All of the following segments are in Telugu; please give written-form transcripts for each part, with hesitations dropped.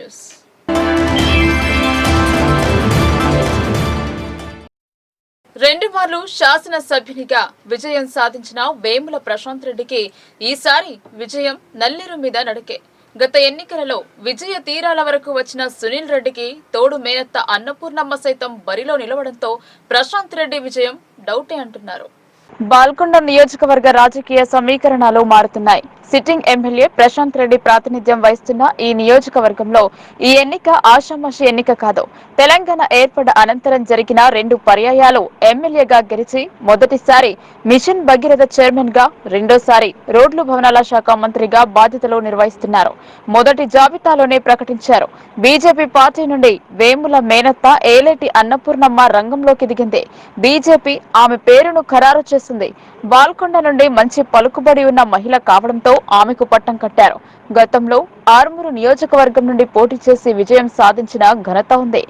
న్యూస్. రెండు మార్లు శాసనసభ్యునిగా విజయం సాధించిన వేముల ప్రశాంత్ రెడ్డికి ఈసారి విజయం నల్లేరు మీద నడకే. గత ఎన్నికలలో విజయ తీరాల వరకు వచ్చిన సునీల్ రెడ్డికి తోడు మేనత్త అన్నపూర్ణమ్మ సైతం బరిలో నిలవడంతో ప్రశాంత్ రెడ్డి విజయం డౌటే అంటున్నారు. బాల్కొండ నియోజకవర్గ రాజకీయ సమీకరణాలు మారుతున్నాయి. సిట్టింగ్ ఎమ్మెల్యే ప్రశాంత్ రెడ్డి ప్రాతినిధ్యం వహిస్తున్న ఈ నియోజకవర్గంలో ఈ ఎన్నిక ఆషామాషి ఎన్నిక కాదు. తెలంగాణ ఏర్పడ్డ అనంతరం జరిగిన 2 పర్యాయాలు ఎమ్మెల్యేగా గెలిచి మొదటిసారి మిషన్ భగీరథ చైర్మన్ గా, రెండోసారి రోడ్లు భవనాల శాఖ మంత్రిగా బాధ్యతలు నిర్వహిస్తున్నారు. మొదటి జాబితాలోనే ప్రకటించారు. బీజేపీ పార్టీ నుండి వేముల మేనత్త ఏలేటి అన్నపూర్ణమ్మ రంగంలోకి దిగింది. బీజేపీ ఆమె పేరును ఖరారు చేసింది. బాల్కొండ నుండి మంచి పలుకుబడి ఉన్న మహిళ కావడంతో ఆమెకు పట్టం కట్టారు. గతంలో ఆర్మూరు నియోజకవర్గం నుండి పోటీ చేసి విజయం సాధించిన ఘనత ఉంది.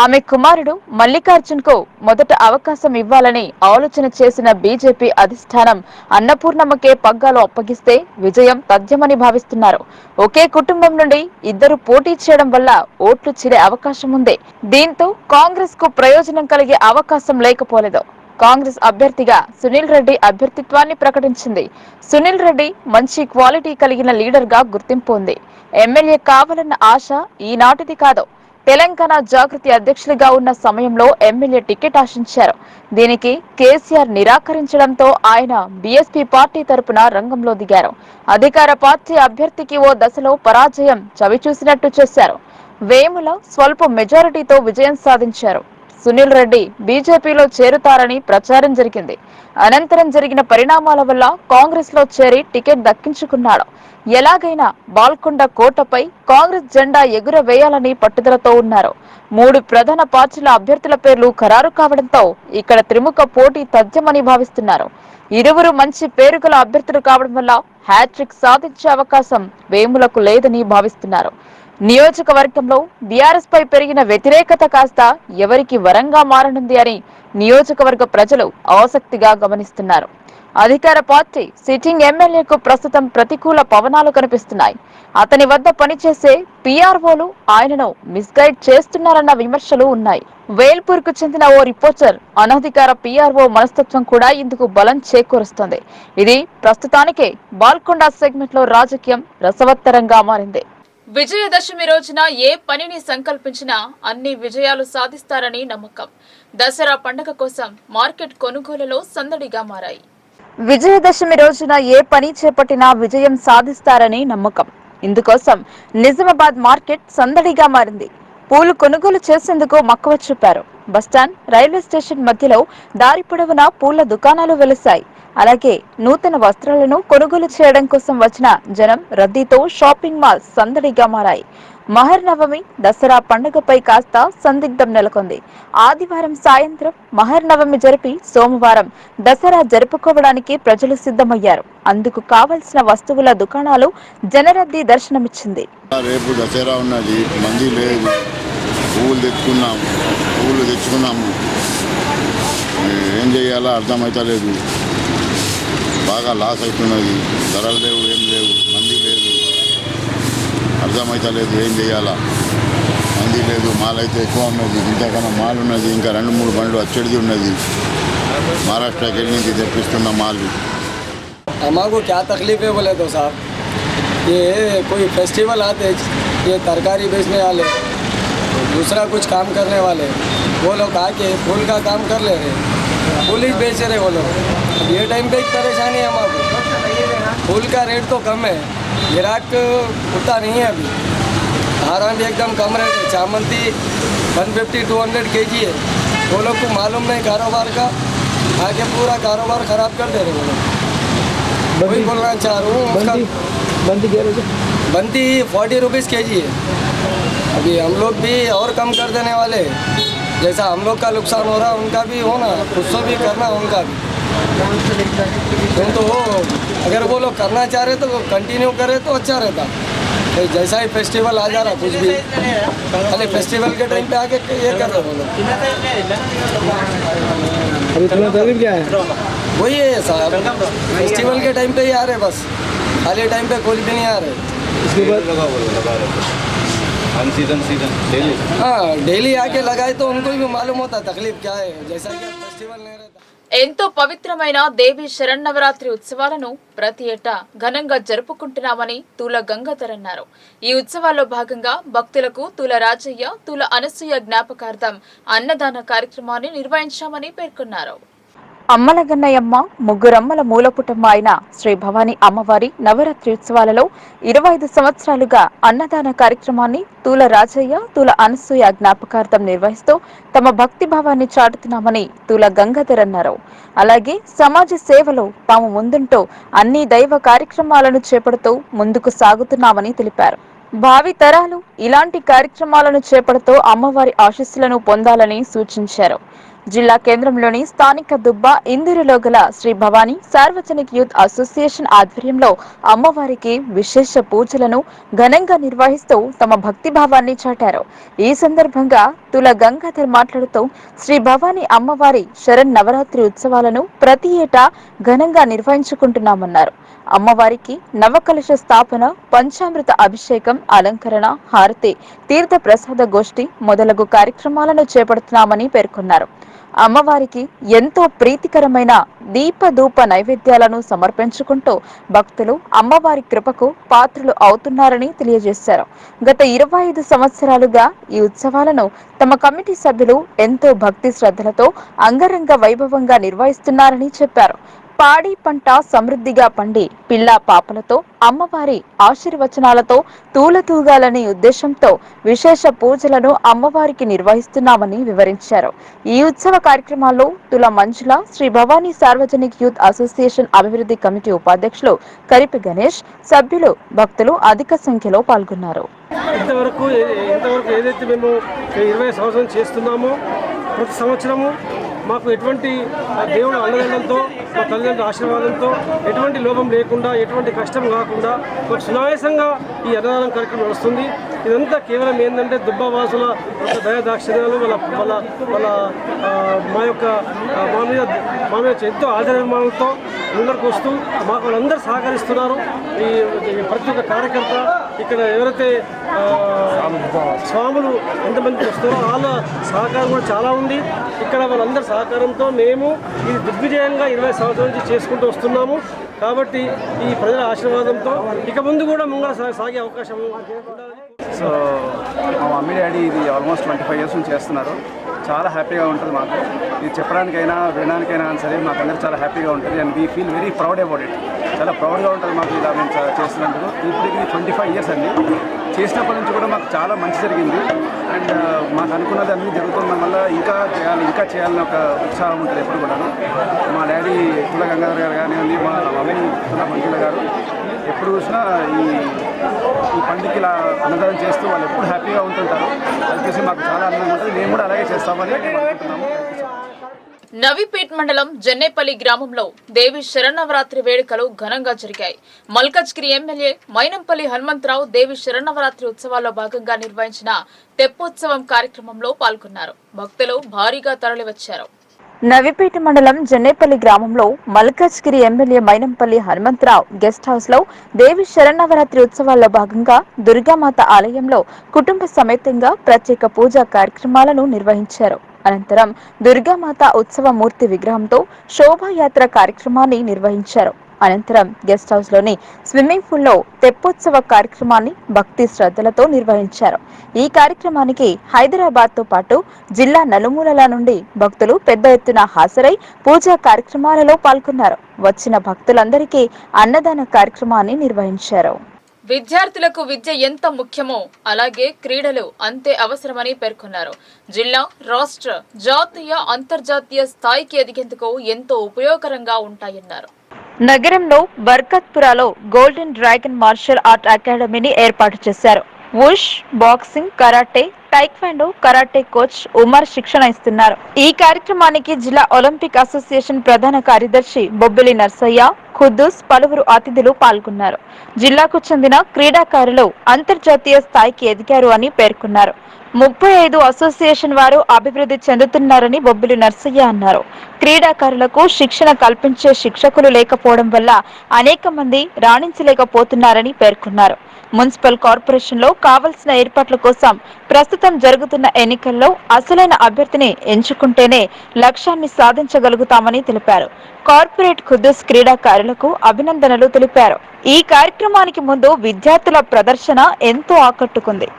ఆమె కుమారుడు మల్లికార్జున్ కు మొదట అవకాశం ఇవ్వాలని ఆలోచన చేసిన బీజేపీ అధిష్టానం అన్నపూర్ణమ్మకే పగ్గాలు అప్పగిస్తే విజయం తథ్యమని భావిస్తున్నారు. ఒకే కుటుంబం నుండి ఇద్దరు పోటీ చేయడం వల్ల ఓట్లు చీలే అవకాశం ఉంది. దీంతో కాంగ్రెస్ కు ప్రయోజనం కలిగే అవకాశం లేకపోలేదు. కాంగ్రెస్ అభ్యర్థిగా సునీల్ రెడ్డి అభ్యర్థిత్వాన్ని ప్రకటించింది. సునీల్ రెడ్డి మంచి క్వాలిటీ కలిగిన లీడర్ గా గుర్తింపు ఉంది. ఎమ్మెల్యే కావాలన్న ఆశ ఈనాటిది కాదు. తెలంగాణ జాగృతి అధ్యక్షులుగా ఉన్న సమయంలో ఎమ్మెల్యే టికెట్ ఆశించారు. దీనికి కేసీఆర్ నిరాకరించడంతో ఆయన బీఎస్పీ పార్టీ తరపున రంగంలో దిగారు. అధికార పార్టీ అభ్యర్థికి ఓ దశలో పరాజయం చవిచూసినట్టు చేశారు. వేముల స్వల్ప మెజారిటీతో విజయం సాధించారు. సునీల్ రెడ్డి బీజేపీలో చేరుతారని ప్రచారం జరిగింది. అనంతరం జరిగిన పరిణామాల వల్ల కాంగ్రెస్ లో చేరి టికెట్ దక్కించుకున్నాడు. ఎలాగైనా బాల్కొండ కోటపై కాంగ్రెస్ జెండా ఎగురవేయాలని పట్టుదలతో ఉన్నారు. 3 ప్రధాన పార్టీల అభ్యర్థుల పేర్లు ఖరారు కావడంతో ఇక్కడ త్రిముఖ పోటీ తథ్యమని భావిస్తున్నారు. ఇరువురు మంచి పేరుగల అభ్యర్థులు కావడం వల్ల హ్యాట్రిక్ సాధించే అవకాశం వేములకు లేదని భావిస్తున్నారు. నియోజకవర్గంలో బీఆర్ఎస్ పై పెరిగిన వ్యతిరేకత కాస్త ఎవరికి వరంగా మారనుంది అని నియోజకవర్గ ప్రజలు ఆసక్తిగా గమనిస్తున్నారు. అధికార పార్టీ సిట్టింగ్ ఎమ్మెల్యేకు ప్రస్తుతం ప్రతికూల పవనాలు కనిపిస్తున్నాయి. అతని వద్ద పనిచేసే పీఆర్ఓలు ఆయనను మిస్గైడ్ చేస్తున్నారన్న విమర్శలు ఉన్నాయి. వేల్పూర్ కు చెందిన ఓ రిపోర్టర్ అనధికార పీఆర్ఓ మనస్తత్వం కూడా ఇందుకు బలం చేకూరుస్తోంది. ఇది ప్రస్తుతానికే బాల్కొండ సెగ్మెంట్ లో రాజకీయం రసవత్తరంగా మారింది. విజయదశమి రోజున ఏ పనిని సంకల్పించినా అన్ని విజయాలు సాధిస్తారని నమ్మకం. దసరా పండుగ కోసం మార్కెట్ కొనుగోలులో సందడిగా మారాయి. విజయదశమి రోజున ఏ పని చేపట్టినా విజయం సాధిస్తారని నమ్మకం. ఇందుకోసం నిజామాబాద్ మార్కెట్ సందడిగా మారింది. పూలు కొనుగోలు చేసేందుకు మక్కువ చూపారు. బస్టాండ్, రైల్వే స్టేషన్ మధ్యలో దారి పొడవునా పూల దుకాణాలు వెలిశాయి. అలాగే నూతన వస్త్రాలను కొనుగోలు చేయడం కోసం వచ్చిన జనం రద్దీతో షాపింగ్ మాల్స్ సందడిగా మారాయి. మహర్నవమి, దసరా పండుగపై కాస్త సందిగ్ధం నెలకొంది. ఆదివారం సాయంత్రం మహర్నవమి జరిపి సోమవారం దసరా జరుపుకోవడానికి ప్రజలు సిద్ధమయ్యారు. అందుకు కావలసిన వస్తువుల దుకాణాలు జనరద్దీ దర్శనమిచ్చింది. రేపు దసరా ఉన్నది, మంది లేదు, పువ్వులు తెచ్చుకున్నాము, ఏం చేయాలో అర్థమవుతలేదు. బాగా లాస్ అవుతున్నది. ధరలు లేవు, ఏం లేవు, మంది లేదు, అర్థమవుతలేదు ఏం చేయాలా. మంది లేదు, మాల్ అయితే ఎక్కువ ఉన్నది, ఇంతకన్నా మాల్ ఉన్నది, ఇంకా 2-3 బండ్లు వచ్చేది ఉన్నది. महाराष्ट्र के लिए తెప్పిస్తున్న మాల్. हमारे क्या तकलीफ है बोले तो साहब, ये कोई फेस्टिवल आते ये तरकारी बेचने वाले, दूसरा कुछ काम करने वाले, वो लोग आके फूल का काम कर ले रहे, फूल ही बेच रहे वो लोग. अब ये टाइम पे एक परेशानी है हमारे. फूल का रेट तो कम है, ग्राहक उतना नहीं है अभी. हारान भी एकदम कम रेट है. चामंती 150-200 kg है. वो लोग को मालूम नहीं कारोबार का, आके पूरा कारोबार ख़राब कर दे रहे वो लोग. वही बोलना चाह रहा हूँ. बनती 40 रुपीज़ kg है. अभी हम लोग भी और कम कर देने वाले. जैसा हम लोग का नुकसान हो रहा उनका भी होना, उससे भी करना उनका भी. तो अगर वो लोग करना चाह रहे तो कंटिन्यू करे तो अच्छा रहता. जैसा ही फेस्टिवल आ जा रहा कुछ भी खाली फेस्टिवल के टाइम पे आके ये कर रहे वो लोग. अभी तुम्हारा तकलीफ क्या है? वही है साहब, फेस्टिवल के टाइम पे ही आ रहे, बस खाली टाइम पे कोई भी नहीं आ रहे. इसके बाद सीजन डेली। हाँ, डेली आके लगाए तो उनको भी मालूम होता तकलीफ क्या है, जैसा कि फेस्टिवल नहीं रहता। ఎంతో పవిత్రమైన దేవి శరన్నవరాత్రి ఉత్సవాలను ప్రతి ఏటా ఘనంగా జరుపుకుంటున్నామని తూల గంగాధర్ అన్నారు. ఈ ఉత్సవాల్లో భాగంగా భక్తులకు తూల రాజయ్య, తూల అనసూయ జ్ఞాపకార్థం అన్నదాన కార్యక్రమాన్ని నిర్వహించామని పేర్కొన్నారు. అమ్మలగన్నయమ్మ ముగ్గురమ్మల మూలపుటమ్మ అయిన శ్రీ భవానీ అమ్మవారి నవరాత్రి ఉత్సవాలలో 25 సంవత్సరాలుగా అన్నదాన కార్యక్రమాన్ని తూల రాజయ్య, తూల అనసూయ జ్ఞాపకార్థం నిర్వహిస్తూ తమ భక్తి భావాన్ని చాటుతున్నామని తూల గంగాధర్ అన్నారు. అలాగే సమాజ సేవలో తాము ముందుంటూ అన్ని దైవ కార్యక్రమాలను చేపడుతూ ముందుకు సాగుతున్నామని తెలిపారు. భావి తరాలు ఇలాంటి కార్యక్రమాలను చేపడుతూ అమ్మవారి ఆశీస్సులను పొందాలని సూచించారు. జిల్లా కేంద్రంలోని స్థానిక దుబ్బ ఇందిరలో గల శ్రీ భవానీ సార్వజనిక్ యూత్ అసోసియేషన్ ఆధ్వర్యంలో అమ్మవారికి విశేష పూజలను ఘనంగా నిర్వహిస్తూ తమ భక్తిభావాన్ని చాటారు. ఈ సందర్భంగా తుల గంగాధర్ మాట్లాడుతూ శ్రీ భవానీ అమ్మవారి శరణ్ నవరాత్రి ఉత్సవాలను ప్రతి ఏటా ఘనంగా నిర్వహించుకుంటున్నామన్నారు. అమ్మవారికి నవకలశ స్థాపన, పంచామృత అభిషేకం, అలంకరణ, హారతి, తీర్థ ప్రసాద గోష్ఠి మొదలగు కార్యక్రమాలను చేపడుతున్నామని పేర్కొన్నారు. అమ్మవారికి ఎంతో ప్రీతికరమైన దీపధూప నైవేద్యాలను సమర్పించుకుంటూ భక్తులు అమ్మవారి కృపకు పాత్రలు అవుతున్నారని తెలియజేశారు. గత 25 సంవత్సరాలుగా ఈ ఉత్సవాలను తమ కమిటీ సభ్యులు ఎంతో భక్తి శ్రద్ధలతో అంగరంగ వైభవంగా నిర్వహిస్తున్నారని చెప్పారు. పాడి పంట సమృద్ధిగా పండి పిల్లా పాపలతో అమ్మవారి ఆశీర్వచనాలతో తూలతూగాలనే ఉద్దేశంతో విశేష పూజలను అమ్మవారికి నిర్వహిస్తున్నామని వివరించారు. ఈ ఉత్సవ కార్యక్రమాల్లో తుల మంజుల, శ్రీ భవానీ సార్వజనిక్ యూత్ అసోసియేషన్ అభివృద్ధి కమిటీ ఉపాధ్యక్షులు కరిపి గణేష్, సభ్యులు, భక్తులు అధిక సంఖ్యలో పాల్గొన్నారు. ఇంతవరకు ఏదైతే మేము 20 సంవత్సరం చేస్తున్నామో ప్రతి సంవత్సరము మాకు ఎటువంటి దేవుడు అండదండంతో, మా తల్లిదండ్రుల ఆశీర్వాదంతో ఎటువంటి లోపం లేకుండా, ఎటువంటి కష్టం కాకుండా మాకు సునాయాసంగా ఈ అన్నదానం కార్యక్రమం నడుస్తుంది. ఇదంతా కేవలం ఏంటంటే దుబ్బావాసుల దయాదాక్షిణ్యాలు, వాళ్ళ వాళ్ళ మా మీద ఎంతో ఆదరాభిమానంతో ముందరకు వస్తూ మాకు వాళ్ళందరూ సహకరిస్తున్నారు. ఈ ప్రతి ఒక్క కార్యకర్త ఇక్కడ ఎవరైతే స్వాములు ఎంతమంది వస్తారో వాళ్ళ సహకారం కూడా చాలా ఉంది. ఇక్కడ వాళ్ళందరి సహకారంతో మేము ఇది దిగ్విజయంగా 20 సంవత్సరాల నుంచి చేసుకుంటూ వస్తున్నాము. కాబట్టి ఈ ప్రజల ఆశీర్వాదంతో ఇక ముందు కూడా ముంగల సాగే అవకాశం ఉండాలని. సో మా మమ్మీ డాడీ ఇది ఆల్మోస్ట్ 25 ఇయర్స్ నుంచి చేస్తున్నారు. చాలా హ్యాపీగా ఉంటుంది మాకు. ఇది చెప్పడానికైనా వినడానికైనా సరే మాకు అందరూ చాలా హ్యాపీగా ఉంటుంది. And we feel very proud about it. చాలా ప్రౌడ్గా ఉంటుంది మాకు ఇలా మేము చేస్తున్నందుకు. ఇప్పటికి 25 ఇయర్స్ అండి. చేసినప్పటి నుంచి కూడా మాకు చాలా మంచి జరిగింది. అండ్ మాకు అనుకున్నది అన్నీ జరుగుతున్న వల్ల ఇంకా చేయాలని ఒక ఉత్సాహం ఉంటుంది ఎప్పుడు కూడా. మా డాడీ తుల గంగాధర్ గారు కానివ్వండి, మా మమ్మీ తుల మంజుల గారు ఎప్పుడు చూసినా ఈ పండుగకి ఇలా అన్నదానం చేస్తూ వాళ్ళు ఎప్పుడు హ్యాపీగా ఉంటుంటారు. అది చూసి మాకు చాలా ఆనందంగా ఉంటుంది. మేము కూడా అలాగే చేస్తామని అనుకుంటున్నాము. నవీపేట్ మండలం జన్నేపల్లి గ్రామంలో దేవి శరన్నవరాత్రి వేడుకలు ఘనంగా జరిగాయి. మల్కజ్గిరి ఎమ్మెల్యే మైనంపల్లి హనుమంతరావు దేవి శరన్నవరాత్రి ఉత్సవాల్లో భాగంగా నిర్వహించిన తెప్పోత్సవం కార్యక్రమంలో పాల్గొన్నారు. భక్తులు భారీగా తరలివచ్చారు. నవీపేట మండలం జన్నేపల్లి గ్రామంలో Malkajgiri MLA Mynampally Hanumantha Rao guest house లో దేవి శరన్నవరాత్రి ఉత్సవాల్లో భాగంగా దుర్గామాత ఆలయంలో కుటుంబ సమేతంగా ప్రత్యేక పూజా కార్యక్రమాలను నిర్వహించారు. అనంతరం దుర్గామాత ఉత్సవ మూర్తి విగ్రహంతో శోభాయాత్ర కార్యక్రమాన్ని నిర్వహించారు. అనంతరం గెస్ట్ హౌస్ లోని స్విమ్మింగ్ పూల్ లో తెప్పోత్సవ కార్యక్రమాన్ని భక్తి శ్రద్ధలతో నిర్వహించారు. ఈ కార్యక్రమానికి హైదరాబాద్ తో పాటు జిల్లా నలుమూలల నుండి భక్తులు పెద్ద ఎత్తున హాజరై పూజా కార్యక్రమాలలో పాల్గొన్నారు. వచ్చిన భక్తులందరికీ అన్నదాన కార్యక్రమాన్ని నిర్వహించారు. విద్యార్థులకు విద్య ఎంత ముఖ్యమో అలాగే క్రీడలు అంతే అవసరమని పేర్కొన్నారు. జిల్లా, రాష్ట్ర, జాతీయ, అంతర్జాతీయ స్థాయికి ఎదిగేందుకు ఎంతో ఉపయోగకరంగా ఉంటాయన్నారు. నగరంలో బర్కత్పురాలో గోల్డెన్ డ్రాగన్ మార్షల్ ఆర్ట్ అకాడమీని ఏర్పాటు చేశారు. వుష్, boxing, karate, taekwondo, karate coach Umar శిక్షణ ఇస్తున్నారు. ఈ కార్యక్రమానికి జిల్లా ఒలింపిక్ అసోసియేషన్ ప్రధాన కార్యదర్శి బొబ్బిలి నర్సయ్య, ఖుద్దూస్, పలువురు అతిథులు పాల్గొన్నారు. జిల్లాకు చెందిన క్రీడాకారులు అంతర్జాతీయ స్థాయికి ఎదిగారు అని పేర్కొన్నారు. 35 అసోసియేషన్ వారు అభివృద్ధి చెందుతున్నారని బొబ్బిలి నర్సయ్య అన్నారు. క్రీడాకారులకు శిక్షణ కల్పించే శిక్షకులు లేకపోవడం వల్ల అనేక మంది రాణించలేకపోతున్నారని పేర్కొన్నారు. మున్సిపల్ కార్పొరేషన్ లో కావాల్సిన ఏర్పాట్ల కోసం ప్రస్తుతం జరుగుతున్న ఎన్నికల్లో అసలైన అభ్యర్థిని ఎంచుకుంటేనే లక్ష్యాన్ని సాధించగలుగుతామని తెలిపారు. కార్పొరేట్ ఖుద్దూస్ క్రీడాకారులకు అభినందనలు తెలిపారు. ఈ కార్యక్రమానికి ముందు విద్యార్థుల ప్రదర్శన ఎంతో ఆకట్టుకుంది.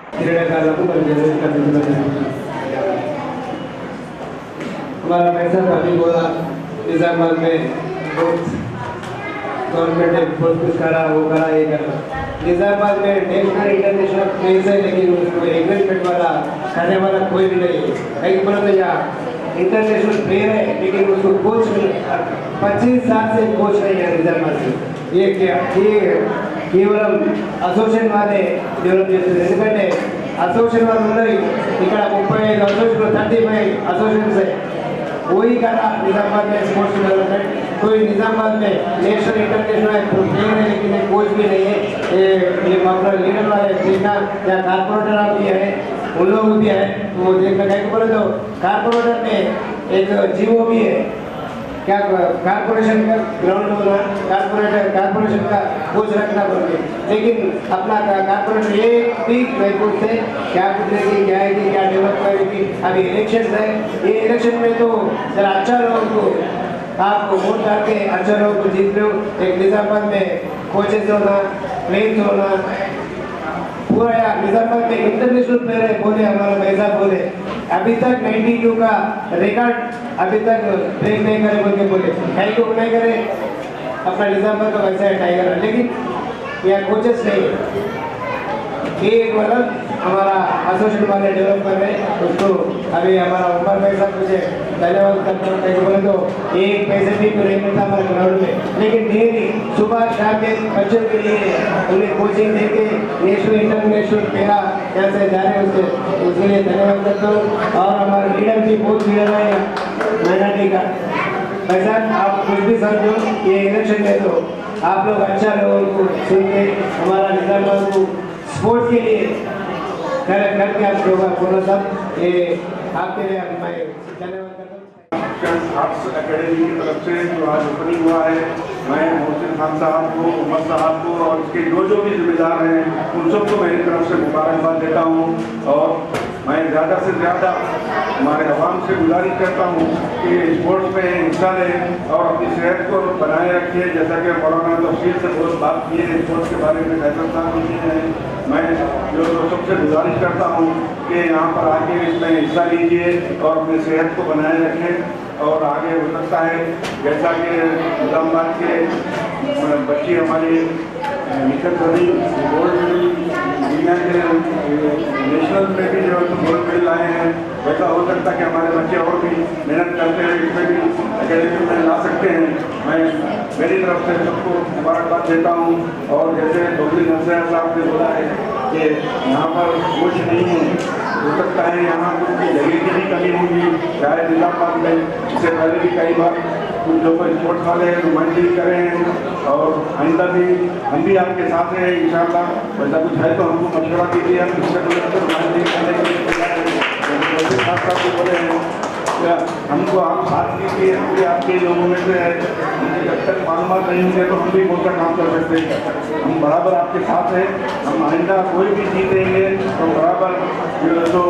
निजामाबाद में नेशनल इंटरनेशनल प्लेस है, लेकिन उसको एग्रीमेंट वाला करने वाला कोई भी नहीं है। कहीं बोला तो यहाँ इंटरनेशनल प्लेयर है, लेकिन उसको कोच नहीं है। 25 साल से कोच नहीं है निजामाबाद में। ये क्या ये కేవలం అసోసియేషన్ వారే డెవలప్ చేస్తారు. ఎందుకంటే అసోసియేషన్ వాళ్ళు ఉన్నది ఇక్కడ 35 అసోసియేషన్ 35 असोसिएशन है, वही करा निजामाबाद में स्पोर्ट्स डेवलपमेंट। कोई निजामाबाद में नेशनल इंटरनेशनल प्लेयर है, लेकिन कोच भी नहीं है। ये अपना लीडर वाले देखना या कारपोरेटर भी है, उन लोग भी है। वो देखना क्या बोले तो कारपोरेटर में एक जीओ भी है, क्या कारपोरेशन का ग्राउंड होना, कारपोरेशन का कोच रखना पड़े, लेकिन अपना कारपोरेशन ये भी कुछ से क्या कुछ क्या है कि क्या डेवलप करेगी। अभी इलेक्शन है, ये इलेक्शन में तो जरा अच्छा लोगों को आपको वोट डाल के अच्छा लोगों को जीत लो। एक निजामाबाद में कोचेस होना, प्लेयर्स होना, पूरा यार निजामाबाद में इंटरनेशनल प्लेयर है बोले हमारा पैसा बोले अभी तक 92 का रिकॉर्ड अभी तक ब्रेक नहीं करे बोल के बोले, कहीं को नहीं करे। अपना निजामाबाद का वैसा है टाइगर, लेकिन यहाँ कोचेस नहीं है। ये मतलब हमारा एसोसिएशन वाले डेवलप कर रहे हैं उसको। अभी हमारा उमर भाई साहब मुझे धन्यवाद करता हूँ। कहीं बोले तो एक पैसे भी नहीं मिलता हमारे ग्राउंड में, लेकिन डेली सुबह शाम के बच्चों के लिए उन्हें कोचिंग दे के नेशनल इंटरनेशनल मेरा यहाँ से जा रहे हैं, उसके लिए धन्यवाद करता हूँ। और हमारे लीडर भी बहुत लीडर है माइनॉरिटी का। वैसा आप कुछ भी समझो, ये इलेक्शन में तो आप लोग अच्छा लोगों को सुन के हमारा निजामाबाद को स्पोर्ट्स के लिए करके आप लोग बोला था, ये आपके लिए मैं धन्यवाद करता हूँ। आर्ट्स एकेडमी की तरफ से जो आज ओपनिंग हुआ है, मैं मोहसिन खान साहब को, उमर साहब को और इसके जो भी जिम्मेदार हैं उन सबको मेरी तरफ से मुबारकबाद देता हूँ। और मैं ज़्यादा से ज़्यादा हमारे आवाम से गुजारिश करता हूँ कि स्पोर्ट्स में हिस्सा लें और अपनी सेहत को बनाए रखें। जैसा कि मौलाना तफसील से बहुत बात की है स्पोर्ट्स के बारे में, फैसल साहब भी हैं। मैं जो सबसे गुजारिश करता हूँ कि यहाँ पर आके इसमें हिस्सा लीजिए और अपनी सेहत को बनाए रखें और आगे हो सकता है जैसा कि निजामाबाद के बच्चे हमारे निखत अली गोल्ड मेडल दुनिया के नेशनल में भी जो गोल्ड मेडल आए हैं, वैसा हो सकता है कि हमारे बच्चे और भी मेहनत करते हैं इसमें भी अकेडमी में ला सकते हैं। मैं मेरी तरफ से सबको मुबारकबाद देता हूँ। और जैसे डॉक्टर नरसैया साहब ने बोला है कि यहाँ पर कुछ नहीं है, हो सकता है यहाँ कुछ जगह की भी कमी होगी, चाहे निजामाबाद में इससे पहले भी कई बार कुछ जो स्पोर्ट्स वाले हैं नुमाइंदगी करे हैं और आइंदा भी हम भी आपके साथ हैं इंशाअल्लाह। वैसा कुछ है तो हमको मशवरा कीजिए, हम इससे नुमाइंदगी करने के लिए साथ साथ बोले हैं हमको आप साथ कीजिए, हम भी आपके लोगों में से है। जब तक मालूमात नहीं होंगे तो हम भी बहुत सा काम कर सकते हैं। हम बराबर आपके साथ हैं, हम आइंदा कोई भी जीतेंगे तो बराबर जो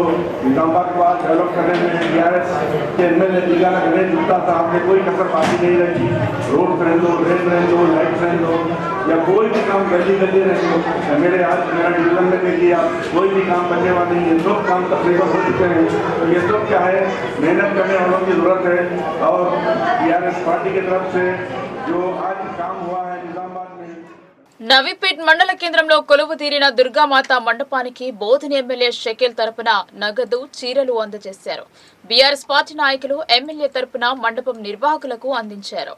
निजामाबाद को आज डेवलप करने में DRS के MLA दिगाना गणेश गुप्ता साहब ने कोई कसर बाकी नहीं रखी। रोड रहने दो, रेल रहने दो, लाइट रहने दो या कोई भी काम गली गली रहने दो, मेरे आज मेरा डिवीजन में भी किया, कोई भी काम बनने वाला नहीं है, सब काम तकरीबन हो चुके हैं। तो ये सब क्या है, मेहनत करने वालों की जरूरत है। और DRS पार्टी की तरफ से जो आज काम हुआ है निजामाबाद में నవీపేట్ మండల కేంద్రంలో కొలువు తీరిన దుర్గామాత మండపానికి బోధిని ఎమ్మెల్యే షకీల్ తరపున నగదు చీరలు అందజేశారు. బీఆర్ఎస్ పార్టీ నాయకులు ఎమ్మెల్యే తరపున మండపం నిర్వాహకులకు అందించారు.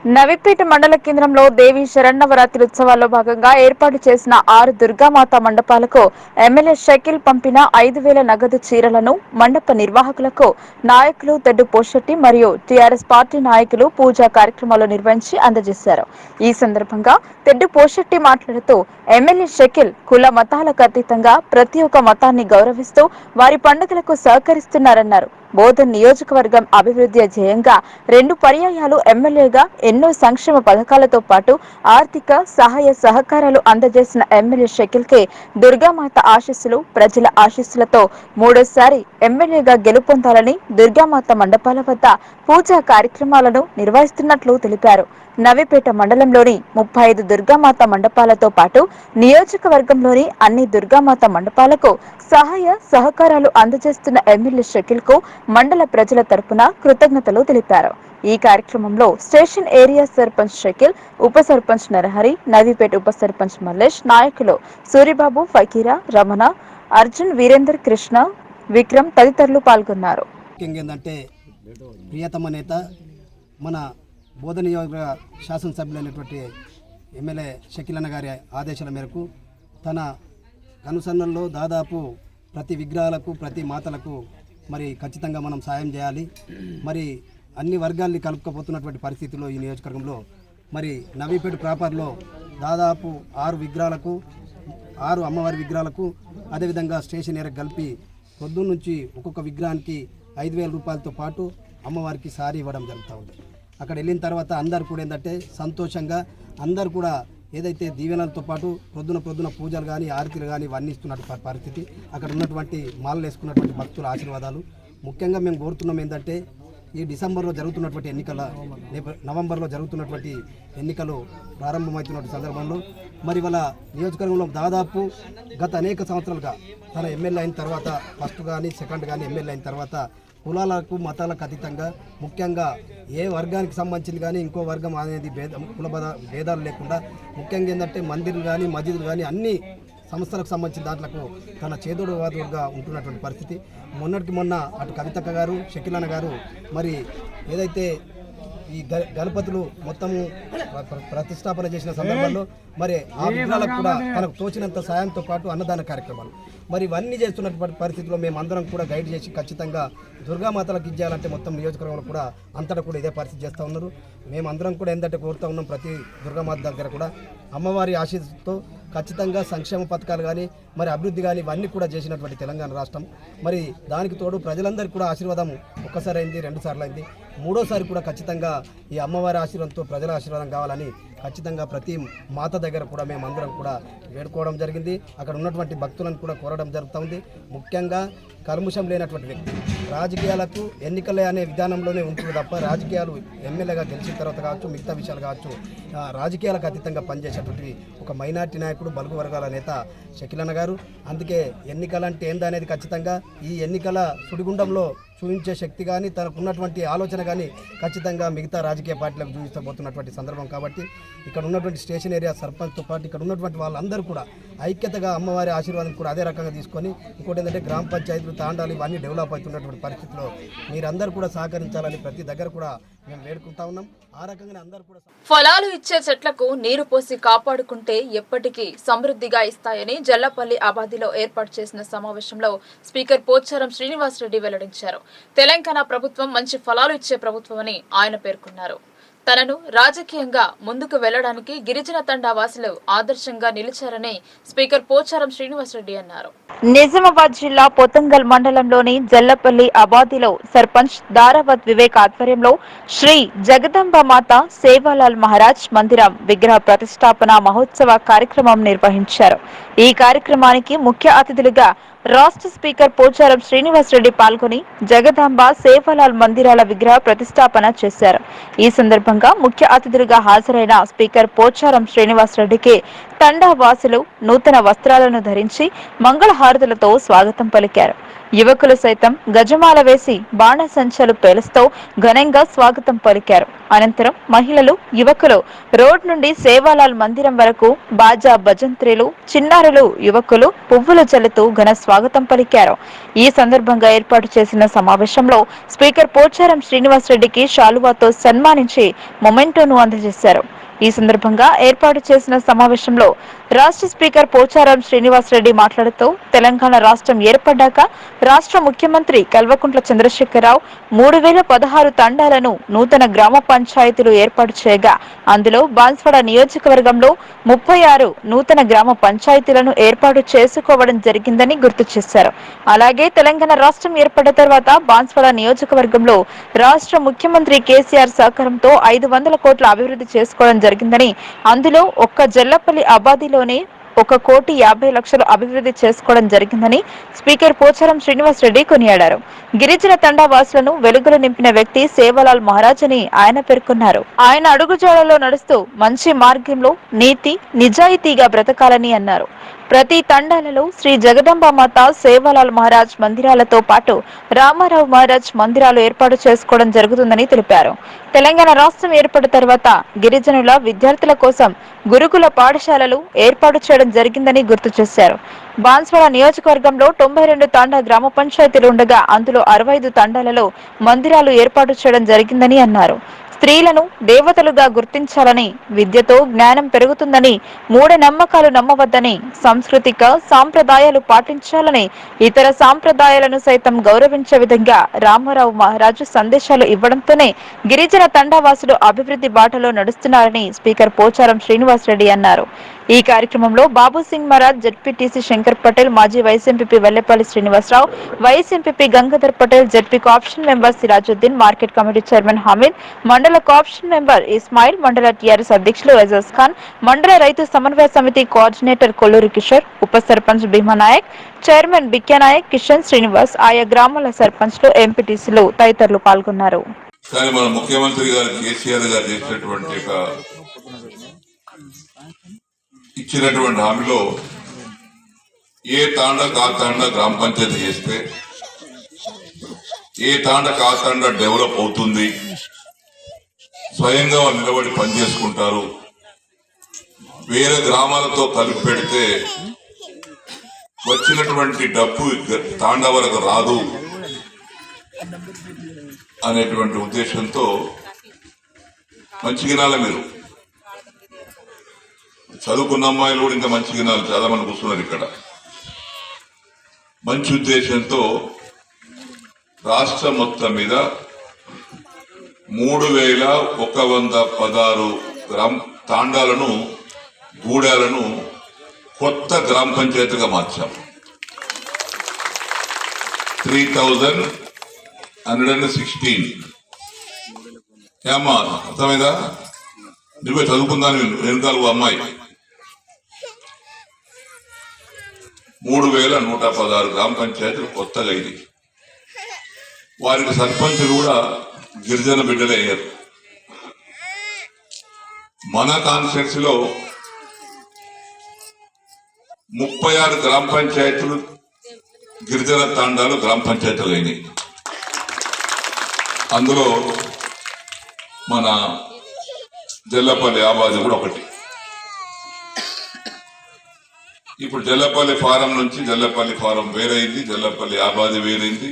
నవిపేట మండల కేంద్రంలో దేవి శరన్నవరాత్రి ఉత్సవాల్లో భాగంగా ఏర్పాటు చేసిన 6 దుర్గామాత మండపాలకు ఎమ్మెల్యే షకీల్ పంపిన 5,000 నగదు చీరలను మండప నిర్వాహకులకు నాయకులు తెడ్డు పోషెట్టి మరియు టీఆర్ఎస్ పార్టీ నాయకులు పూజా కార్యక్రమాలు నిర్వహించి అందజేశారు. ఈ సందర్భంగా తెడ్డు పోషెట్టి మాట్లాడుతూ ఎమ్మెల్యే షకీల్ కుల మతాలకు అతీతంగా ప్రతి ఒక్క మతాన్ని గౌరవిస్తూ వారి పండుగలకు సహకరిస్తున్నారన్నారు. బోధన్ నియోజకవర్గం అభివృద్ధి ధ్యేయంగా 2 పర్యాయాలు ఎమ్మెల్యేగా ఎన్నో సంక్షేమ పథకాలతో పాటు ఆర్థిక సహాయ సహకారాలు అందజేసిన ఎమ్మెల్యే షకీల్ కి దుర్గామాత ఆశీస్సులు ప్రజల ఆశీస్సులతో మూడోసారి ఎమ్మెల్యేగా గెలుపొందాలని దుర్గామాత మండపాల వద్ద పూజా కార్యక్రమాలను నిర్వహిస్తున్నట్లు తెలిపారు. నవిపేట మండలంలోని 35 దుర్గామాత మండపాలతో పాటు నియోజకవర్గంలోని అన్ని దుర్గామాత మండపాలకు సహాయ సహకారాలు అందజేస్తున్న ఎమ్మెల్యే షకీల్ కు మండల ప్రజల తరపున కృతజ్ఞతలు తెలిపారు. ఈ కార్యక్రమంలో స్టేషన్ ఏరియా సర్పంచ్ షకీల్, ఉప సర్పంచ్ నరహరి, నవీపేట ఉప సర్పంచ్ మల్లేష్, నాయకులు సూరిబాబు, ఫకీరా, రమణ, అర్జున్, వీరేందర్, కృష్ణ, విక్రమ్ తదితరులు పాల్గొన్నారు. ఏంటంటే ప్రియతమ నేత మన బోధన నియోజకవర్గ శాసనసభ్యులైనటువంటి ఎమ్మెల్యే షకీల్ అన్న గారి ఆదేశాల మేరకు తన కనుసన్నల్లో దాదాపు ప్రతి విగ్రహాలకు ప్రతి మాతలకు మరి ఖచ్చితంగా మనం సాయం చేయాలి. మరి అన్ని వర్గాల్ని కలుపుకపోతున్నటువంటి పరిస్థితుల్లో ఈ నియోజకవర్గంలో మరి నవీపేట ప్రాపర్లో దాదాపు 6 విగ్రహాలకు 6 అమ్మవారి విగ్రహాలకు అదేవిధంగా స్టేషన్ ఏరియా కలిపి పొద్దున్న నుంచి ఒక్కొక్క విగ్రహానికి 5,000 రూపాయలతో పాటు అమ్మవారికి సారీ ఇవ్వడం జరుగుతూ ఉంది. అక్కడ వెళ్ళిన తర్వాత అందరు కూడా ఏంటంటే సంతోషంగా అందరు కూడా ఏదైతే దీవెనలతో పాటు పొద్దున పూజలు కానీ ఆరతిలు కానీ ఇవన్నీ ఇస్తున్నటువంటి పరిస్థితి, అక్కడ ఉన్నటువంటి మాలలు వేసుకున్నటువంటి భక్తుల ఆశీర్వాదాలు. ముఖ్యంగా మేము కోరుతున్నాం ఏంటంటే ఈ డిసెంబర్లో జరుగుతున్నటువంటి ఎన్నికల నవంబర్లో జరుగుతున్నటువంటి ఎన్నికలు ప్రారంభమవుతున్నటువంటి సందర్భంలో మరి వాళ్ళ నియోజకవర్గంలో దాదాపు గత అనేక సంవత్సరాలుగా తన ఎమ్మెల్యే అయిన తర్వాత ఫస్ట్ కానీ సెకండ్ కానీ ఎమ్మెల్యే అయిన తర్వాత కులాలకు మతాలకు అతీతంగా ముఖ్యంగా ఏ వర్గానికి సంబంధించింది కానీ ఇంకో వర్గం అనేది కుల భేదాలు లేకుండా ముఖ్యంగా ఏంటంటే మందిర్లు కానీ మస్జిద్లు కానీ అన్ని సంస్థలకు సంబంధించిన దాంట్లకు తన చేదోడు వాదుడుగా ఉంటున్నటువంటి పరిస్థితి. మొన్నటికి మొన్న అటు కవితక్క గారు, షకీల్ అన్న గారు మరి ఏదైతే ఈ గణపతులు మొత్తము ప్రతిష్టాపన చేసిన సందర్భంలో మరి ఆ విగ్రహాలకు కూడా తనకు తోచినంత సాయంతో పాటు అన్నదాన కార్యక్రమాలు మరి ఇవన్నీ చేస్తున్నటువంటి పరిస్థితిలో మేము అందరం కూడా గైడ్ చేసి ఖచ్చితంగా దుర్గామాతలకు ఇచ్చేయాలంటే మొత్తం నియోజకవర్గంలో కూడా అంతటా కూడా ఇదే పరిస్థితి చేస్తూ ఉన్నారు. మేము అందరం కూడా ఏంటంటే కోరుతూ ఉన్నాం ప్రతి దుర్గామాత దగ్గర కూడా అమ్మవారి ఆశీస్సుతో ఖచ్చితంగా సంక్షేమ పథకాలు కానీ మరి అభివృద్ధి కానీ ఇవన్నీ కూడా చేసినటువంటి తెలంగాణ రాష్ట్రం. మరి దానికి తోడు ప్రజలందరికీ కూడా ఆశీర్వాదం ఒక్కసారి అయింది, 2 సార్లు అయింది, 3వసారి కూడా ఖచ్చితంగా ఈ అమ్మవారి ఆశీర్వాదంతో ప్రజల ఆశీర్వాదం కావాలని ఖచ్చితంగా ప్రతి మాత దగ్గర కూడా మేము అందరం కూడా వేడుకోవడం జరిగింది. అక్కడ ఉన్నటువంటి భక్తులను కూడా కోరడం జరుగుతుంది. ముఖ్యంగా కల్ముషం లేనటువంటి వ్యక్తి రాజకీయాలకు ఎన్నికలే అనే విధానంలోనే ఉంటుంది తప్ప రాజకీయాలు ఎమ్మెల్యేగా గెలిచిన తర్వాత కావచ్చు మిగతా విషయాలు కావచ్చు రాజకీయాలకు అతీతంగా పనిచేసేటువంటి ఒక మైనార్టీ నాయకుడు బలుగు వర్గాల నేత షకీల్ అన్న గారు. అందుకే ఎన్నికలంటే ఏందనేది ఖచ్చితంగా ఈ ఎన్నికల సుడిగుండంలో చూపించే శక్తి కానీ తనకు ఉన్నటువంటి ఆలోచన కానీ ఖచ్చితంగా మిగతా రాజకీయ పార్టీలకు చూపించబోతున్నటువంటి సందర్భం కాబట్టి ఇక్కడ ఉన్నటువంటి స్టేషన్ ఏరియా సర్పంచ్తో పాటు ఇక్కడ ఉన్నటువంటి వాళ్ళందరూ కూడా ఐక్యతగా అమ్మవారి ఆశీర్వాదం కూడా అదే రకంగా తీసుకొని ఇంకోటి ఏంటంటే గ్రామ పంచాయతీలు తాండాలు ఇవన్నీ డెవలప్ అవుతున్నటువంటి పరిస్థితిలో మీరందరూ కూడా సహకరించాలని ప్రతి దగ్గర కూడా మేము వేడుకుంటా ఉన్నాం. ఆ రకంగానే అందరూ కూడా ఫలాలు ఇచ్చే చెట్లకు నీరు పోసి కాపాడుకుంటే ఎప్పటికీ సమృద్ధిగా ఇస్తాయని జల్లపల్లి అబాదిలో ఏర్పాటు చేసిన సమావేశంలో స్పీకర్ పోచారం శ్రీనివాసరెడ్డి వెల్లడించారు. తెలంగాణ ప్రభుత్వం మంచి ఫలాలు ఇచ్చే ప్రభుత్వమని ఆయన పేర్కొన్నారు. తనను రాజకీయంగా ముందుకు వెళ్లడానికి గిరిజన తండా వాసులు ఆదర్శంగా నిలిచారని స్పీకర్ పోచారం శ్రీనివాసరెడ్డి అన్నారు. నిజామాబాద్ జిల్లా పొతంగల్ మండలంలోని జల్లపల్లి అబాదిలో సర్పంచ్ దారావత్ వివేక్ ఆధ్వర్యంలో శ్రీ జగదంబ మాత సేవాలాల్ మహారాజ్ మందిరం విగ్రహ ప్రతిష్టాపన మహోత్సవ కార్యక్రమం నిర్వహించారు. ఈ కార్యక్రమానికి ముఖ్య అతిథులుగా రాష్ట్ర స్పీకర్ పోచారం శ్రీనివాసరెడ్డి పాల్గొని జగదాంబ సేవాలాల్ మందిరాల విగ్రహ ప్రతిష్టాపన చేశారు. ఈ సందర్భంగా ముఖ్య అతిథులుగా హాజరైన స్పీకర్ పోచారం శ్రీనివాసరెడ్డికి తండా వాసులు నూతన వస్త్రాలను ధరించి మంగళహారతులతో స్వాగతం పలికారు. యువకులు సైతం గజమాల వేసి బాణసంచలు పేలుస్తూ ఘనంగా స్వాగతం పలికారు. అనంతరం మహిళలు, యువకులు రోడ్ నుండి సేవాలాల్ మందిరం వరకు బాజా భజంత్రీలు, చిన్నారులు, యువకులు పువ్వులు చల్లుతూ ఘన స్వాగతం పలికారు. ఈ సందర్భంగా ఏర్పాటు చేసిన సమావేశంలో స్పీకర్ పోచారం శ్రీనివాసరెడ్డికి శాలువాతో సన్మానించి మొమెంటోను అందజేశారు. ఈ సందర్భంగా ఏర్పాటు చేసిన సమావేశంలో రాష్ట్ర స్పీకర్ పోచారం శ్రీనివాసరెడ్డి మాట్లాడుతూ తెలంగాణ రాష్ట్రం ఏర్పడ్డాక రాష్ట్ర ముఖ్యమంత్రి కల్వకుంట్ల చంద్రశేఖరరావు 3016 తండాలను నూతన గ్రామ పంచాయతీలు ఏర్పాటు చేయగా అందులో బాన్స్వాడ నియోజకవర్గంలో 36 నూతన గ్రామ పంచాయతీలను ఏర్పాటు చేసుకోవడం జరిగిందని గుర్తు చేశారు. అలాగే తెలంగాణ రాష్ట్రం ఏర్పడ్డ తర్వాత బాన్స్వాడ నియోజకవర్గంలో రాష్ట్ర ముఖ్యమంత్రి కేసీఆర్ సహకారంతో 500 కోట్ల అభివృద్ధి చేసుకోవడం జరిగిందని, అందులో ఒక్క జల్లపల్లి అబాదిలోనే 1,50,00,000 అభివృద్ధి చేసుకోవడం జరిగిందని స్పీకర్ పోచారం శ్రీనివాసరెడ్డి కొనియాడారు. గిరిజన తండా వాసులను వెలుగులు నింపిన వ్యక్తి సేవాలాల్ మహారాజ్ అని ఆయన పేర్కొన్నారు. ఆయన అడుగుజాడల్లో నడుస్తూ మంచి మార్గంలో నీతి నిజాయితీగా బ్రతకాలని అన్నారు. ప్రతి తండాలలో శ్రీ జగదంబామాత సేవాలాల్ మహారాజ్ మందిరాలతో పాటు రామారావు మహారాజ్ మందిరాలు ఏర్పాటు చేసుకోవడం జరుగుతుందని తెలిపారు. తెలంగాణ రాష్ట్రం ఏర్పడిన తర్వాత గిరిజనుల విద్యార్థుల కోసం గురుకుల పాఠశాలలు ఏర్పాటు చేయడం జరిగిందని గుర్తు చేశారు. బాన్స్వాడ నియోజకవర్గంలో 92 తాండా గ్రామ పంచాయతీలు ఉండగా అందులో 65 తాండాలలో మందిరాలు ఏర్పాటు చేయడం జరిగిందని అన్నారు. స్త్రీలను దేవతలుగా గుర్తించాలని, విద్యతో జ్ఞానం పెరుగుతుందని, మూఢనమ్మకాలు నమ్మవద్దని, సాంస్కృతిక సాంప్రదాయాలు పాటించాలని, ఇతర సాంప్రదాయాలను సైతం గౌరవించే విధంగా రామారావు మహారాజు సందేశాలు ఇవ్వడంతోనే గిరిజన తండావాసులు అభివృద్ధి బాటలో నడుస్తున్నారని స్పీకర్ పోచారం శ్రీనివాసరెడ్డి అన్నారు. ఈ కార్యక్రమంలో బాబు సింగ్ మహారాజ్, జెడ్పీటీసీ శంకర్ పటేల్, మాజీ vice MPP Vellepalli Srinivasarao, vice MPP Gangadhar Patel, ZP co-option member Sirajuddin, market committee chairman Hameed, mandal co-option member Ismail, మండల టీఆర్ఎస్ అధ్యక్షులు ఎజాజ్ ఖాన్, మండల రైతు సమన్వయ సమితి కోఆర్డినేటర్ కొల్లూరి కిషోర్, ఉప సర్పంచ్ భీమానాయక్, చైర్మన్ బిక్యానాయక్, కిషన్ శ్రీనివాస్, ఆయా గ్రామాల సర్పంచ్లు, ఎంపీటీసీలు తదితరులు పాల్గొన్నారు. కానీ మన ముఖ్యమంత్రి గారు కేసీఆర్ గారు చేసినటువంటి ఇచ్చినటువంటి హామీలో ఏ తాండా కా తాండా గ్రామ పంచాయతీ చేస్తే ఏ తాండా కా తాండా డెవలప్ అవుతుంది, స్వయంగా వాళ్ళు నిలబడి పనిచేసుకుంటారు, వేరే గ్రామాలతో కలిపి పెడితే వచ్చినటువంటి డబ్బు తాండా వరకు రాదు అనేటువంటి ఉద్దేశంతో మంచిగినాల మీరు చదువుకున్న అమ్మాయిలు కూడా ఇంకా మంచిగినాలు చాలా మంది కూర్చున్నారు ఇక్కడ. మంచి ఉద్దేశంతో రాష్ట్రం మొత్తం మీద 3116 గ్రామ తాండాలను, గూడాలను కొత్త గ్రామ పంచాయతీగా మార్చాం. 3116 ఏమ్మా అర్థమైందా? నువ్వే చదువుకుందాని వెనుకాలు అమ్మాయి 3116 గ్రామ పంచాయతీలు కొత్తగా ఇది. వారికి సర్పంచులు కూడా గిరిజన బిడ్డలే అయ్యారు. మన కాన్స్టిట్యున్సీలో 36 గ్రామ పంచాయతీలు గిరిజన తాండాలు గ్రామ పంచాయతీలు అయినాయి. అందులో మన జల్లపల్లి ఆబాది కూడా ఒకటి. ఇప్పుడు జల్లపల్లి ఫారం నుంచి జల్లపల్లి ఫారం వేరైంది, జల్లపల్లి ఆబాది వేరైంది.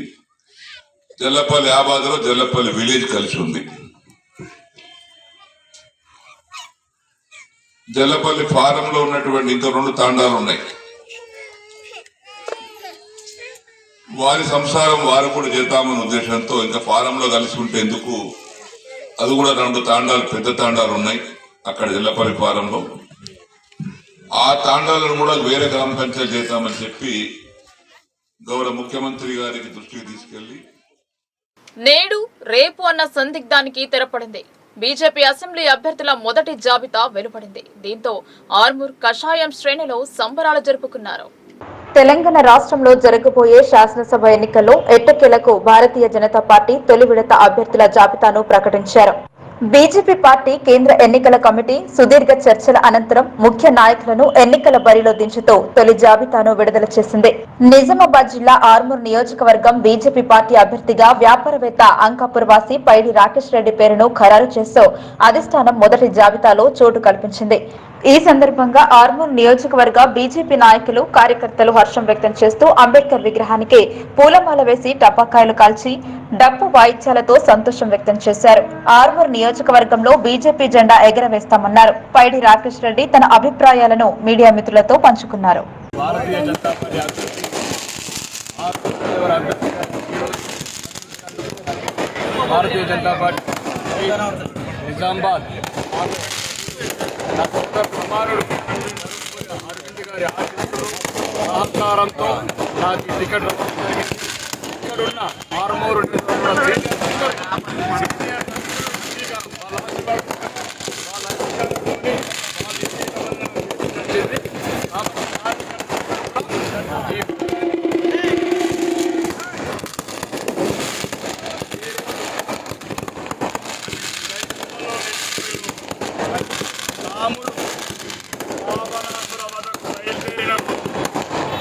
జల్లపల్లి ఆబాదిలో జల్లపల్లి విలేజ్ కలిసి ఉంది. జల్లపల్లి ఫారంలో ఉన్నటువంటి ఇంకా 2 తాండాలు ఉన్నాయి. వారి సంసారం వారు కూడా చేద్దామనే ఉద్దేశంతో ఇంకా ఫారంలో కలిసి ఉంటే ఎందుకు, అది కూడా 2 తాండాలు పెద్ద తాండాలు ఉన్నాయి అక్కడ జల్లపల్లి ఫారంలో. ఆ తాండాలను కూడా వేరే గ్రామ పంచాయతీ చేద్దామని చెప్పి గౌరవ ముఖ్యమంత్రి గారికి దృష్టికి తీసుకెళ్లి నేడు రేపు అన్న సందిగ్ధానికి తెరపడింది. బీజేపీ అసెంబ్లీ అభ్యర్థుల మొదటి జాబితా వెలువడింది. దీంతో ఆర్మూర్ కషాయం శ్రేణిలో సంబరాలు జరుపుకున్నారు. తెలంగాణ రాష్ట్రంలో జరగబోయే శాసనసభ ఎన్నికల్లో ఎట్టకేలకు భారతీయ జనతా పార్టీ తొలి విడత అభ్యర్థుల జాబితాను ప్రకటించారు. బీజేపీ పార్టీ కేంద్ర ఎన్నికల కమిటీ సుదీర్ఘ చర్చల అనంతరం ముఖ్య నాయకులను ఎన్నికల బరిలో దించుతూ తొలి జాబితాను విడుదల చేసింది. నిజామాబాద్ జిల్లా ఆర్మూర్ నియోజకవర్గం బీజేపీ పార్టీ అభ్యర్థిగా వ్యాపారవేత్త అంకాపూర్ వాసి పైడి రాకేష్ రెడ్డి పేరును ఖరారు చేస్తూ అధిష్టానం మొదటి జాబితాలో చోటు కల్పించింది. ఈ సందర్భంగా ఆర్మూర్ నియోజకవర్గ బీజేపీ నాయకులు కార్యకర్తలు హర్షం వ్యక్తం చేస్తూ అంబేద్కర్ విగ్రహానికి పూలమాల వేసి టపాకాయలు కాల్చి డప్పు వాయిద్యాలతో సంతోషం వ్యక్తం చేశారు. ఆర్మూర్ నియోజకవర్గంలో బీజేపీ జెండా ఎగరవేస్తామన్నారు. పైడి రాకేష్ రెడ్డి తన అభిప్రాయాలను మీడియా మిత్రులతో పంచుకున్నారు. భారతీయ జనతా పార్టీ నిజామాబాద్ కుమారుడు అరవింద్ గారి ఆశీస్సులు సహకారంతో నాకు టికెట్ ఇక్కడున్న ఆర్మూరు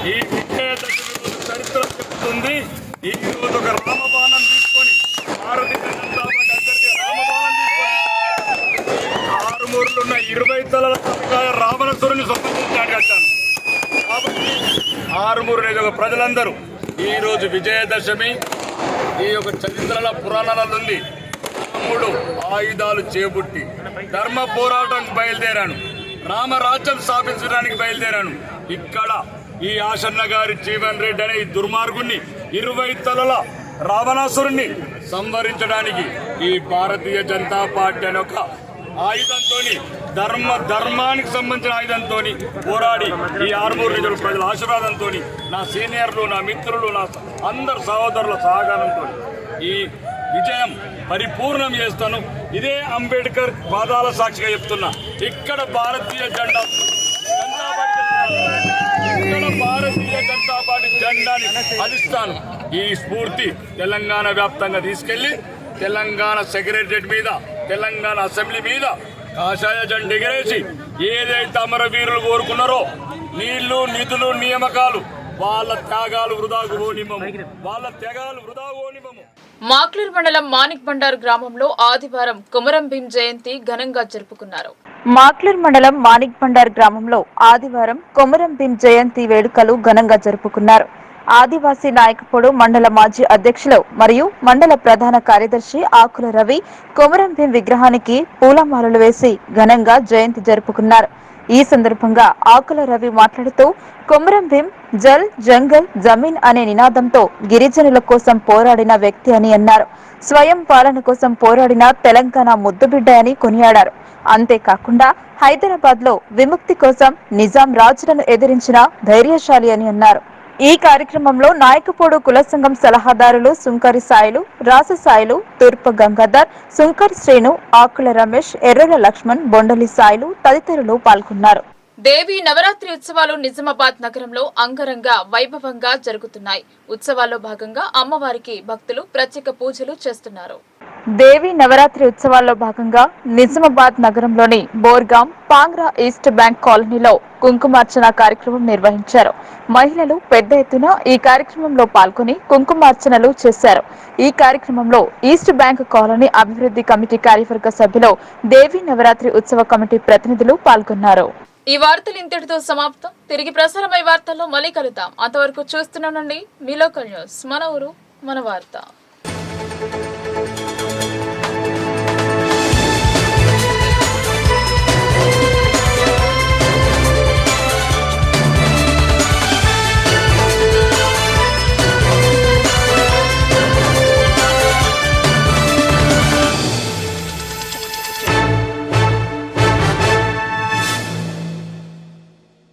ఈ విజయదశమి చరిత్ర చెప్తుంది. ఈ రోజు ఒక రామబాణం తీసుకొని భారతీయ జనతా పార్టీ అభ్యర్థి రామబాణం తీసుకొని ఆరుమూరులో ఉన్న 20 తలల రావణసురుని సంబంధించడానికి వచ్చాను. కాబట్టి ఆరుమూరు నియోజక ప్రజలందరూ ఈ రోజు విజయదశమి ఈ యొక్క చరిత్రల పురాణాలలో ఉంది. రాముడు ఆయుధాలు చేపట్టి ధర్మ పోరాటానికి బయలుదేరాను, రామరాజ్యం స్థాపించడానికి బయలుదేరాను. ఇక్కడ ఈ ఆశన్న గారి జీవన్ రెడ్డి అనే ఈ దుర్మార్గుణ్ణి 20 తలల రావణాసురుణ్ణి సంహరించడానికి ఈ భారతీయ జనతా పార్టీ అనే ఒక ఆయుధంతో ధర్మానికి సంబంధించిన ఆయుధంతో పోరాడి ఈ ఆర్మూరు నియోజక ప్రజల ఆశీర్వాదంతో నా సీనియర్లు, నా మిత్రులు, నా అందరు సహోదరుల సహకారంతో ఈ విజయం పరిపూర్ణం చేస్తాను. ఇదే అంబేద్కర్ పాదాల సాక్షిగా చెప్తున్నా. ఇక్కడ భారతీయ జెండా జెండాని అధిస్తాను. ఈ స్ఫూర్తి తెలంగాణ వ్యాప్తంగా తీసుకెళ్లి తెలంగాణ సెక్రటరియట్ మీద, తెలంగాణ అసెంబ్లీ మీద కాషాయ జెండా ఎగరేసి ఏదైతే అమరవీరులు కోరుకున్నారో నీళ్లు, నిధులు, నియామకాలు వాళ్ళ త్యాగాలు వృధాకు పోనివ్వము, వాళ్ళ త్యాగాలు వృధా పోనివ్వము. మాక్లూరు మండలం మానిక్ బండారు గ్రామంలో ఆదివారం కొమరం భీం జయంతి ఘనంగా జరుపుకున్నారు. మాక్లూరు మండలం మానిక్ బండార్ గ్రామంలో ఆదివారం కొమరం భీం జయంతి వేడుకలు ఘనంగా జరుపుకున్నారు. ఆదివాసీ నాయకపోడు మండల మాజీ అధ్యక్షులు మరియు మండల ప్రధాన కార్యదర్శి ఆకుల రవి కొమరం భీం విగ్రహానికి పూలమాలలు వేసి ఘనంగా జయంతి జరుపుకున్నారు. ఈ సందర్భంగా ఆకుల రవి మాట్లాడుతూ కొమరం భీం జల్ జంగల్ జమీన్ అనే నినాదంతో గిరిజనుల కోసం పోరాడిన వ్యక్తి అని అన్నారు. స్వయం పాలన కోసం పోరాడిన తెలంగాణ ముద్దుబిడ్డ అని కొనియాడారు. అంతేకాకుండా హైదరాబాద్ లో విముక్తి కోసం నిజాం రాజులను ఎదిరించిన ధైర్యశాలి అని అన్నారు. ఈ కార్యక్రమంలో నాయకపోడు కుల సంఘం సలహాదారులు సుంకరి సాయిలు, రాస సాయిలు, తూర్పు గంగాధర్, సుంకరి శ్రీను, ఆకుల రమేష్, ఎర్రల లక్ష్మణ్, బొండలి సాయిలు తదితరులు పాల్గొన్నారు. దేవి నవరాత్రి ఉత్సవాలు నిజామాబాద్ నగరంలో అంగరంగ వైభవంగా జరుగుతున్నాయి. ఉత్సవాల్లో భాగంగా అమ్మవారికి భక్తులు ప్రత్యేక పూజలు చేస్తున్నారు. దేవి నవరాత్రి ఉత్సవాల్లో భాగంగా నిజామాబాద్ నగరంలోని బోర్గాం పాంగ్రా ఈస్ట్ బ్యాంక్ కాలనీలో కుంకుమార్చన కార్యక్రమం నిర్వహించారు. మహిళలు పెద్ద ఎత్తున ఈ కార్యక్రమంలో పాల్గొని కుంకుమార్చనలు చేశారు. ఈ కార్యక్రమంలో ఈస్ట్ బ్యాంక్ కాలనీ అభివృద్ధి కమిటీ కార్యవర్గ సభ్యులు దేవి నవరాత్రి ఉత్సవ కమిటీ ప్రతినిధులు పాల్గొన్నారు. ఈ వార్తలు ఇంతటితో సమాప్తం. తిరిగి ప్రసారమై వార్తల్లో మళ్ళీ కలుద్దాం. అంతవరకు చూస్తున్నానండి మీ లోకల్ న్యూస్, మన ఊరు మన వార్త.